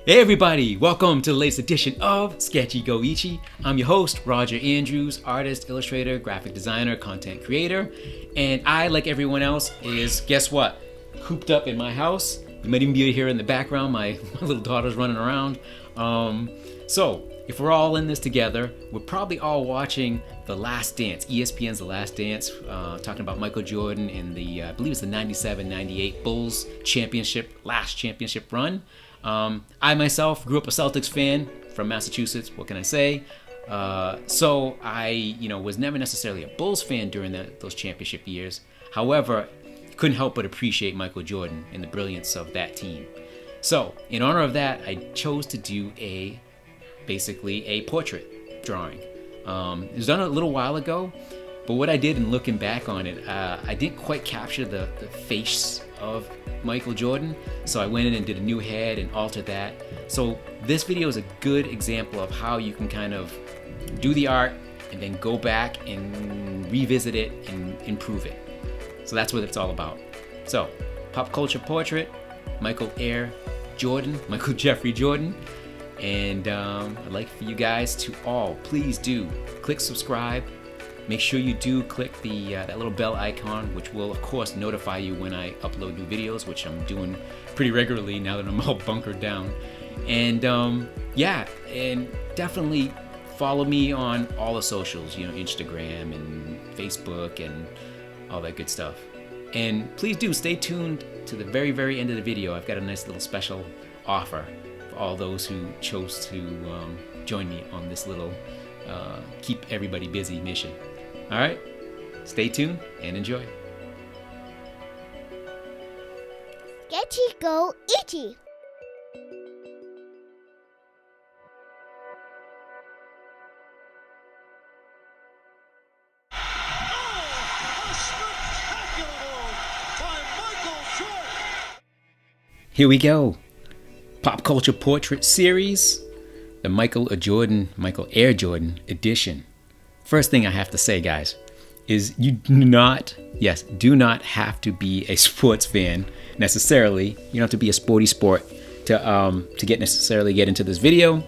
Hey everybody, welcome to the latest edition of sketchygoichie. I'm your host, Roger Andrews, artist, illustrator, graphic designer, content creator. And I, like everyone else, is, guess what? Cooped up in my house. You might even be able to hear in the background, my little daughter's running around. So, if we're all in this together, we're probably all watching The Last Dance, ESPN's The Last Dance, talking about Michael Jordan in the, I believe it's the 97-98 Bulls last championship run. I myself grew up a Celtics fan from Massachusetts. What can I say? So I, was never necessarily a Bulls fan during those championship years. However, couldn't help but appreciate Michael Jordan and the brilliance of that team. So, in honor of that, I chose to do basically a portrait drawing. It was done a little while ago, but what I did in looking back on it, I didn't quite capture the face of Michael Jordan, so I went in and did a new head and altered that. So this video is a good example of how you can kind of do the art and then go back and revisit it and improve it. So that's what it's all about. So, pop culture portrait, Michael Jeffrey Jordan. And I'd like for you guys to all, please do click subscribe. Make sure you do click that little bell icon, which will, of course, notify you when I upload new videos, which I'm doing pretty regularly now that I'm all bunkered down. And and definitely follow me on all the socials, Instagram and Facebook and all that good stuff. And please do stay tuned to the very, very end of the video. I've got a nice little special offer for all those who chose to join me on this little keep everybody busy mission. All right, stay tuned and enjoy. sketchygoichie. Here we go. Pop culture portrait series, the Michael Air Jordan edition. First thing I have to say, guys, is you do not have to be a sports fan necessarily. You don't have to be a sporty sport to get into this video.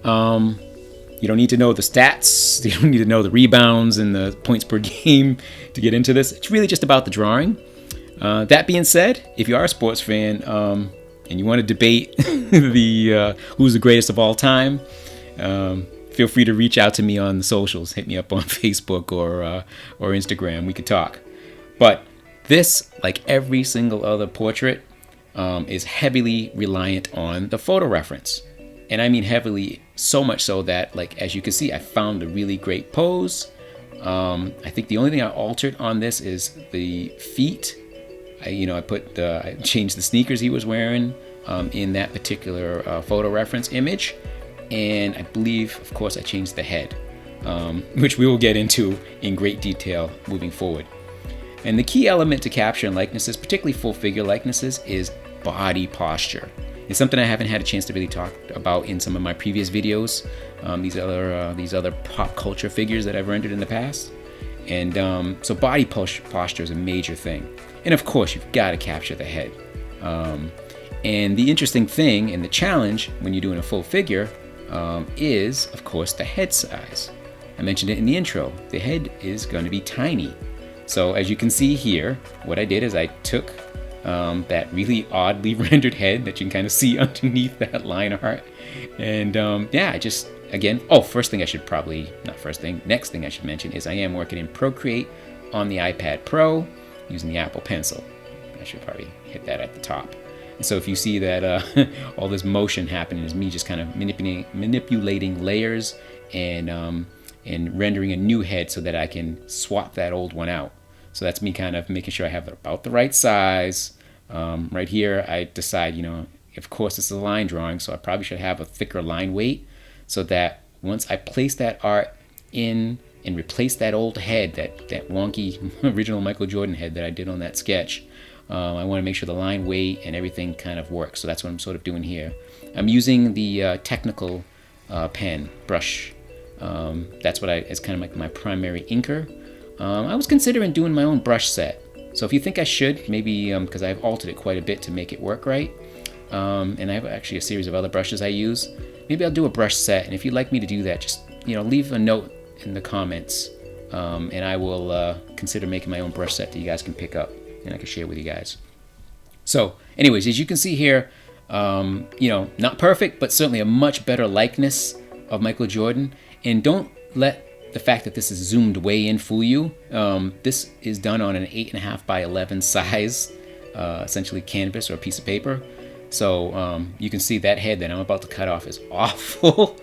You don't need to know the stats. You don't need to know the rebounds and the points per game to get into this. It's really just about the drawing. That being said, if you are a sports fan and you want to debate who's the greatest of all time, feel free to reach out to me on the socials. Hit me up on Facebook or Instagram. We could talk. But this, like every single other portrait, is heavily reliant on the photo reference. And I mean heavily, so much so that, like, as you can see, I found a really great pose. I think the only thing I altered on this is the feet. I changed the sneakers he was wearing in that particular photo reference image. And I believe, of course, I changed the head, which we will get into in great detail moving forward. And the key element to capturing likenesses, particularly full figure likenesses, is body posture. It's something I haven't had a chance to really talk about in some of my previous videos, these other pop culture figures that I've rendered in the past. And so body posture is a major thing. And of course, you've got to capture the head. And the interesting thing and the challenge when you're doing a full figure is, of course, the head size. I mentioned it in the intro. The head is going to be tiny. So as you can see here, what I did is I took that really oddly rendered head that you can kind of see underneath that line art. And next thing I should mention is I am working in Procreate on the iPad Pro using the Apple Pencil. I should probably hit that at the top. And so if you see that all this motion happening is me just kind of manipulating layers and rendering a new head so that I can swap that old one out. So that's me kind of making sure I have about the right size. Right here, I decide, of course it's a line drawing, so I probably should have a thicker line weight so that once I place that art in and replace that old head, that wonky original Michael Jordan head that I did on that sketch, I want to make sure the line weight and everything kind of works. So that's what I'm sort of doing here. I'm using the technical pen brush. That's what it's kind of like my primary inker. I was considering doing my own brush set. So if you think I should, maybe because I've altered it quite a bit to make it work right, and I have actually a series of other brushes I use. Maybe I'll do a brush set, and if you'd like me to do that, just leave a note in the comments, and I will consider making my own brush set that you guys can pick up and I can share with you guys. So anyways, as you can see here, not perfect, but certainly a much better likeness of Michael Jordan. And don't let the fact that this is zoomed way in fool you. This is done on an 8.5 by 11 size, essentially canvas or a piece of paper. So you can see that head that I'm about to cut off is awful.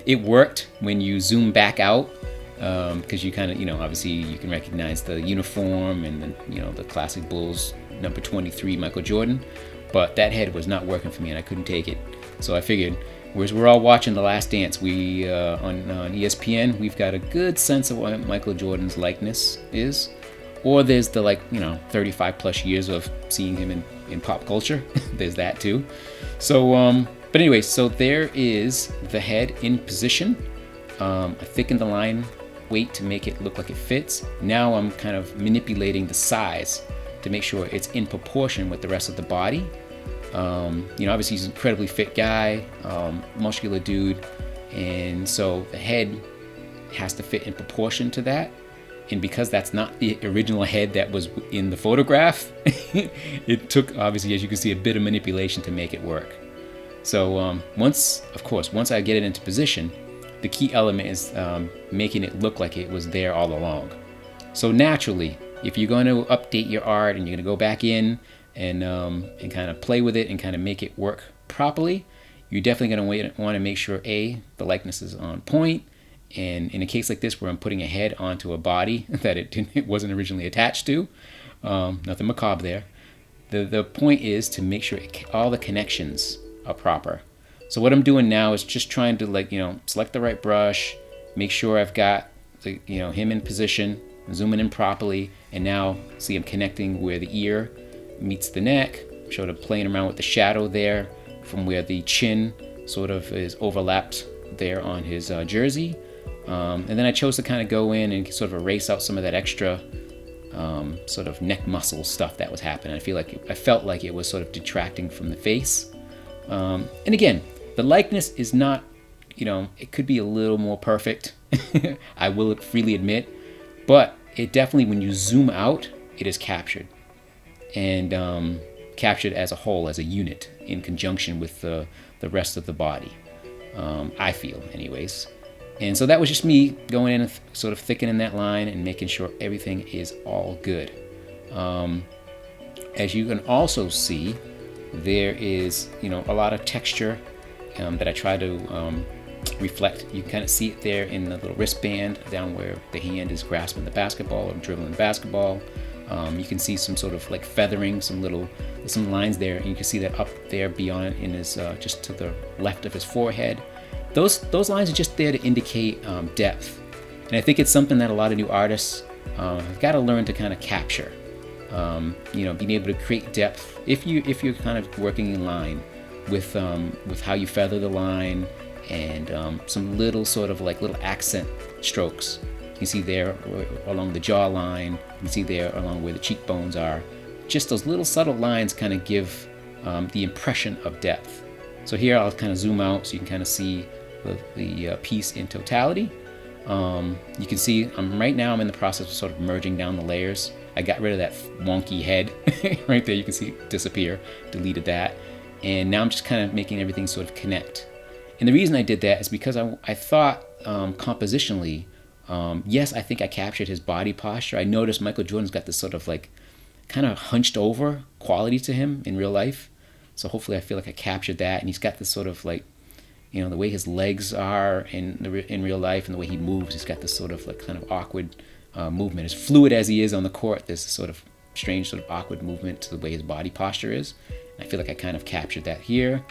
It worked when you zoom back out, because you kind of, obviously you can recognize the uniform and the classic Bulls number 23 Michael Jordan. But that head was not working for me, and I couldn't take it. So I figured, whereas we're all watching The Last Dance, we on ESPN, we've got a good sense of what Michael Jordan's likeness is. Or there's the 35 plus years of seeing him in pop culture. There's that too. So, but anyway, so there is the head in position. I thickened the line weight to make it look like it fits. Now I'm kind of manipulating the size to make sure it's in proportion with the rest of the body. Obviously he's an incredibly fit guy, muscular dude, and so the head has to fit in proportion to that. And because that's not the original head that was in the photograph, it took, obviously, as you can see, a bit of manipulation to make it work. So once I get it into position, the key element is making it look like it was there all along. So naturally, if you're going to update your art and you're going to go back in and kind of play with it and kind of make it work properly, you're definitely going to want to make sure the likeness is on point. And in a case like this where I'm putting a head onto a body that it wasn't originally attached to, nothing macabre there, the point is to make sure all the connections are proper. So what I'm doing now is just trying to select the right brush, make sure I've got him in position, zooming in properly, and now see I'm connecting where the ear meets the neck, sort of playing around with the shadow there from where the chin sort of is overlapped there on his jersey. And then I chose to kind of go in and sort of erase out some of that extra sort of neck muscle stuff that was happening. I felt like it was sort of detracting from the face. And again, the likeness is not, it could be a little more perfect. I will freely admit, but it definitely, when you zoom out, it is captured and captured as a whole, as a unit, in conjunction with the rest of the body. I feel, anyways. And so that was just me going in and sort of thickening that line and making sure everything is all good. As you can also see, there is, a lot of texture that I try to reflect. You can kind of see it there in the little wristband down where the hand is grasping the basketball or dribbling the basketball. You can see some sort of feathering, some lines there, and you can see that up there beyond in his just to the left of his forehead. Those lines are just there to indicate depth, and I think it's something that a lot of new artists have got to learn to kind of capture. Being able to create depth if you're kind of working in line with how you feather the line and some little sort of little accent strokes. You can see there along the jawline. You can see there along where the cheekbones are. Just those little subtle lines kind of give the impression of depth. So here I'll kind of zoom out so you can kind of see the piece in totality. You can see right now I'm in the process of sort of merging down the layers. I got rid of that wonky head right there. You can see it disappear, deleted that. And now I'm just kind of making everything sort of connect. And the reason I did that is because I thought compositionally, yes, I think I captured his body posture. I noticed Michael Jordan's got this sort of kind of hunched over quality to him in real life. So hopefully I feel like I captured that. And he's got this sort of the way his legs are in real life and the way he moves, he's got this sort of kind of awkward movement. As fluid as he is on the court, there's this sort of strange sort of awkward movement to the way his body posture is. And I feel like I kind of captured that here.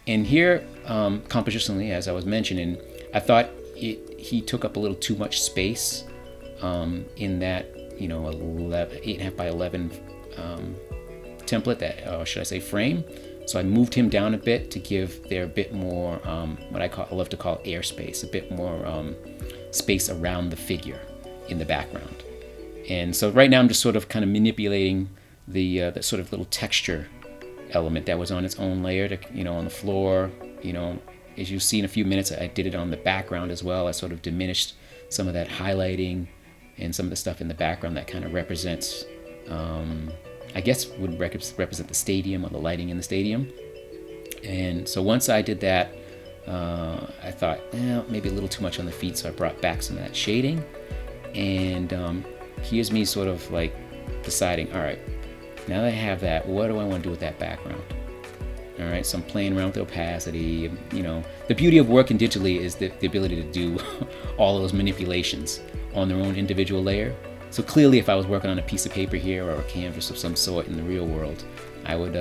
And here, compositionally, as I was mentioning, I thought he took up a little too much space in that 8.5 by 11 template, that should I say frame. So I moved him down a bit to give there a bit more what I love to call airspace, a bit more space around the figure in the background. And so right now I'm just sort of kind of manipulating the sort of little texture element that was on its own layer to, on the floor. As you'll see in a few minutes, I did it on the background as well. I sort of diminished some of that highlighting and some of the stuff in the background that kind of represents, I guess would represent the stadium or the lighting in the stadium. And so once I did that, I thought, maybe a little too much on the feet, so I brought back some of that shading. And here's me sort of like deciding, all right, now that I have that, what do I want to do with that background? All right, so I'm playing around with the opacity. The beauty of working digitally is the ability to do all of those manipulations on their own individual layer. So clearly, if I was working on a piece of paper here or a canvas of some sort in the real world, I would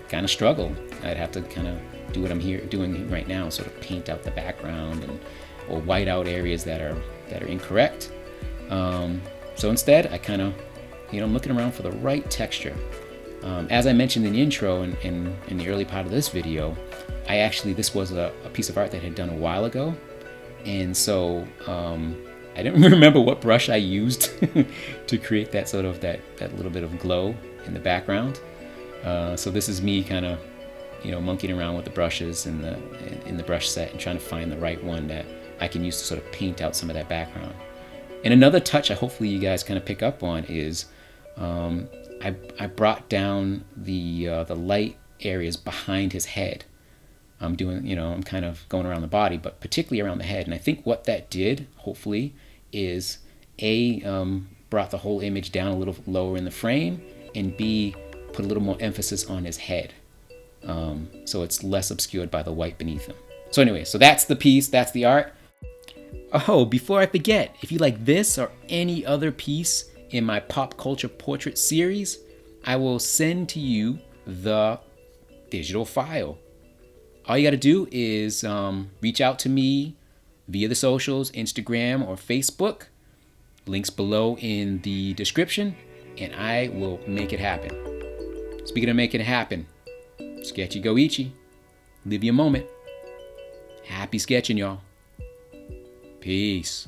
kind of struggle. I'd have to kind of do what I'm doing right now, sort of paint out the background or white out areas that are incorrect. So instead, I kind of, I'm looking around for the right texture. As I mentioned in the intro and in the early part of this video, this was a piece of art that I had done a while ago, and so I didn't remember what brush I used to create that sort of that little bit of glow in the background. So this is me kind of, monkeying around with the brushes in the brush set and trying to find the right one that I can use to sort of paint out some of that background. And another touch, hopefully you guys kind of pick up on, is I brought down the light areas behind his head. I'm kind of going around the body, but particularly around the head. And I think what that did, hopefully, is brought the whole image down a little lower in the frame, and B, put a little more emphasis on his head. So it's less obscured by the white beneath him. So anyway, so that's the piece, that's the art. Oh, before I forget, if you like this or any other piece in my pop culture portrait series, I will send to you the digital file. All you got to do is reach out to me via the socials, Instagram or Facebook. Links below in the description, and I will make it happen. Speaking of making it happen, sketchy goichie. Live your moment. Happy sketching, y'all. Peace.